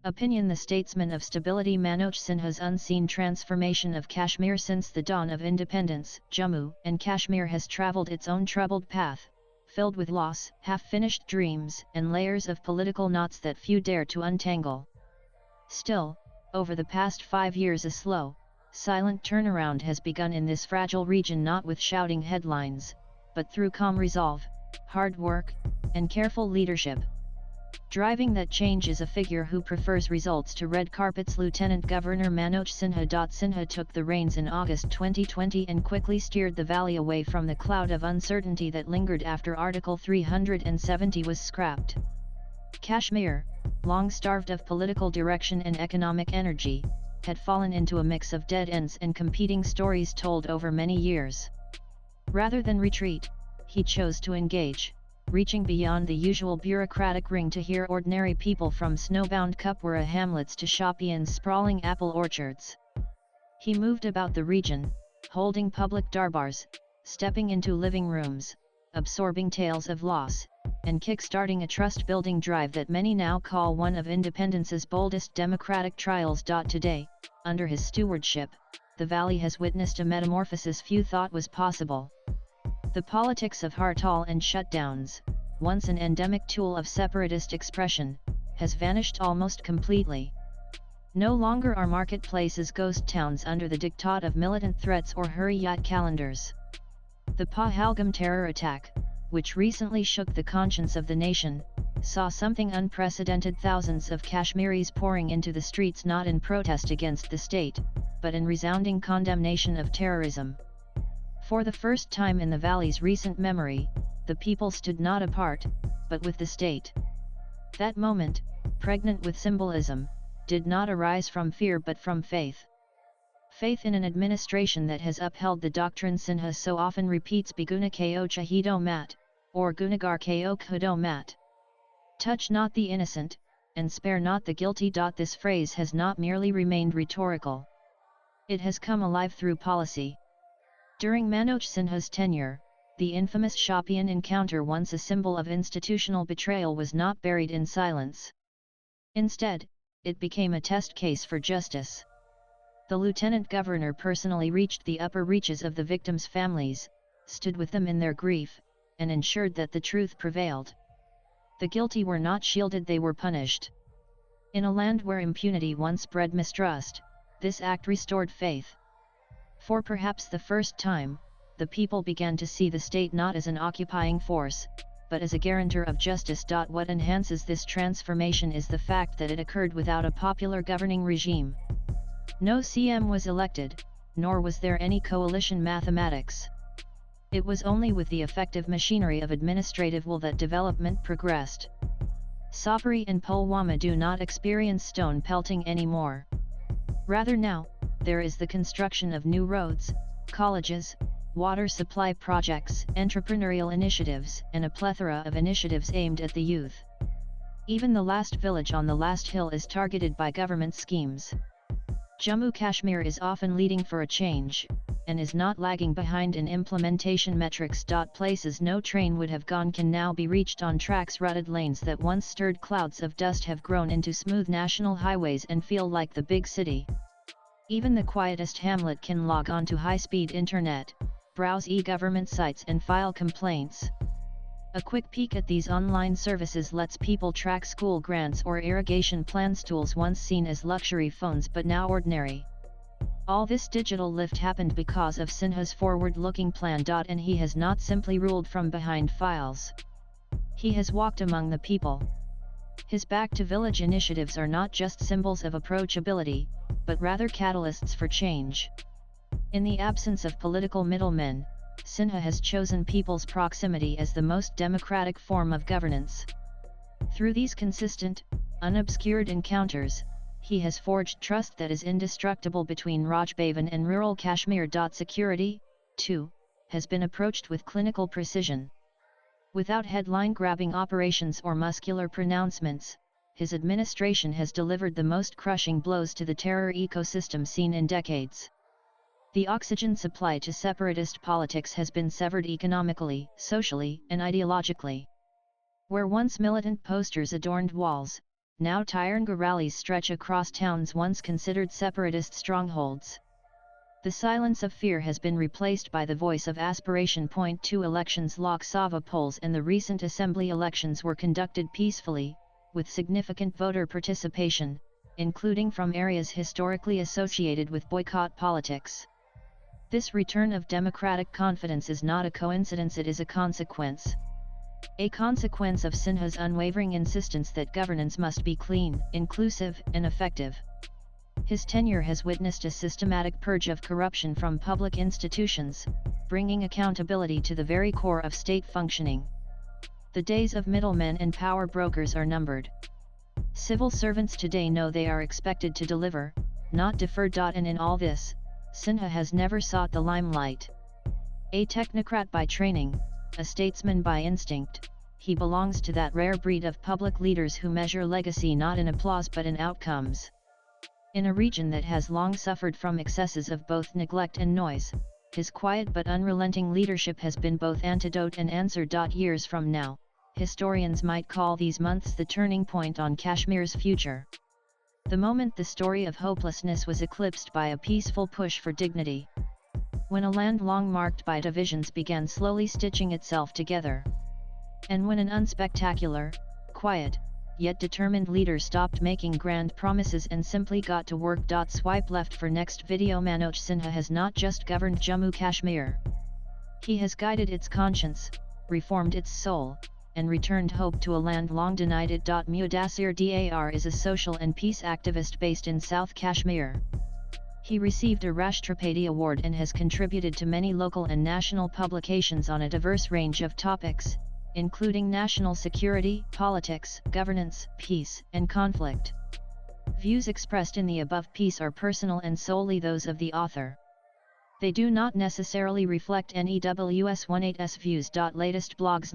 Opinion: The statesman of stability Manoj Sinha's unseen transformation of Kashmir since the dawn of independence. Jammu and Kashmir has travelled its own troubled path, filled with loss, half-finished dreams, and layers of political knots that few dare to untangle. Still, over the past 5 years a slow, silent turnaround has begun in this fragile region, not with shouting headlines, but through calm resolve, hard work, and careful leadership. Driving that change is a figure who prefers results to red carpets. Lieutenant Governor Manoj Sinha. Sinha took the reins in August 2020 and quickly steered the valley away from the cloud of uncertainty that lingered after Article 370 was scrapped. Kashmir, long starved of political direction and economic energy, had fallen into a mix of dead ends and competing stories told over many years. Rather than retreat, he chose to engage, reaching beyond the usual bureaucratic ring to hear ordinary people from snowbound Kupwara hamlets to Shopian's sprawling apple orchards. He moved about the region, holding public darbars, stepping into living rooms, absorbing tales of loss, and kick-starting a trust-building drive that many now call one of independence's boldest democratic trials. Today, under his stewardship, the valley has witnessed a metamorphosis few thought was possible. The politics of hartal and shutdowns, once an endemic tool of separatist expression, has vanished almost completely. No longer are marketplaces ghost towns under the diktat of militant threats or hurriyat calendars. The Pahalgam terror attack, which recently shook the conscience of the nation, saw something unprecedented: thousands of Kashmiris pouring into the streets not in protest against the state, but in resounding condemnation of terrorism. For the first time in the valley's recent memory, the people stood not apart, but with the state. That moment, pregnant with symbolism, did not arise from fear but from faith. Faith in an administration that has upheld the doctrine Sinha so often repeats: Biguna ko chahido mat, or Gunagar ko khudo mat. Touch not the innocent, and spare not the guilty. This phrase has not merely remained rhetorical. It has come alive through policy. During Manoj Sinha's tenure, the infamous Shopian encounter, once a symbol of institutional betrayal, was not buried in silence. Instead, it became a test case for justice. The Lieutenant Governor personally reached the upper reaches of the victims' families, stood with them in their grief, and ensured that the truth prevailed. The guilty were not shielded, they were punished. In a land where impunity once bred mistrust, this act restored faith. For perhaps the first time, the people began to see the state not as an occupying force, but as a guarantor of justice. What enhances this transformation is the fact that it occurred without a popular governing regime. No CM was elected, nor was there any coalition mathematics. It was only with the effective machinery of administrative will that development progressed. Sopari and Pulwama do not experience stone pelting anymore. Rather now, there is the construction of new roads, colleges, water supply projects, entrepreneurial initiatives, and a plethora of initiatives aimed at the youth. Even the last village on the last hill is targeted by government schemes. Jammu Kashmir is often leading for a change, and is not lagging behind in implementation metrics. Places no train would have gone can now be reached on tracks. Rutted lanes that once stirred clouds of dust have grown into smooth national highways and feel like the big city. Even the quietest hamlet can log on to high-speed internet, browse e-government sites and file complaints. A quick peek at these online services lets people track school grants or irrigation plans, tools once seen as luxury phones but now ordinary. All this digital lift happened because of Sinha's forward-looking plan. And he has not simply ruled from behind files. He has walked among the people. His back-to-village initiatives are not just symbols of approachability, but rather catalysts for change. In the absence of political middlemen, Sinha has chosen people's proximity as the most democratic form of governance. Through these consistent, unobscured encounters, he has forged trust that is indestructible between Rajbhavan and rural Kashmir. Security, too, has been approached with clinical precision. Without headline-grabbing operations or muscular pronouncements, his administration has delivered the most crushing blows to the terror ecosystem seen in decades. The oxygen supply to separatist politics has been severed economically, socially, and ideologically. Where once militant posters adorned walls, now Tiranga rallies stretch across towns once considered separatist strongholds. The silence of fear has been replaced by the voice of aspiration. 2 Elections Lok Sabha polls and the recent assembly elections were conducted peacefully, with significant voter participation, including from areas historically associated with boycott politics. This return of democratic confidence is not a coincidence, it is a consequence. A consequence of Sinha's unwavering insistence that governance must be clean, inclusive, and effective. His tenure has witnessed a systematic purge of corruption from public institutions, bringing accountability to the very core of state functioning. The days of middlemen and power brokers are numbered. Civil servants today know they are expected to deliver, not defer. And in all this, Sinha has never sought the limelight. A technocrat by training, a statesman by instinct, he belongs to that rare breed of public leaders who measure legacy not in applause but in outcomes. In a region that has long suffered from excesses of both neglect and noise, his quiet but unrelenting leadership has been both antidote and answer. Years from now, historians might call these months the turning point on Kashmir's future. The moment the story of hopelessness was eclipsed by a peaceful push for dignity. When a land long marked by divisions began slowly stitching itself together. And when an unspectacular, quiet, yet determined leader stopped making grand promises and simply got to work. Swipe left for next video. Manoj Sinha has not just governed Jammu Kashmir. He has guided its conscience, reformed its soul, and returned hope to a land long denied it. Mudassir Dar is a social and peace activist based in South Kashmir. He received a Rashtrapati Award and has contributed to many local and national publications on a diverse range of topics, including national security, politics, governance, peace, and conflict. Views expressed in the above piece are personal and solely those of the author. They do not necessarily reflect NEWS 18's views. Latest blogs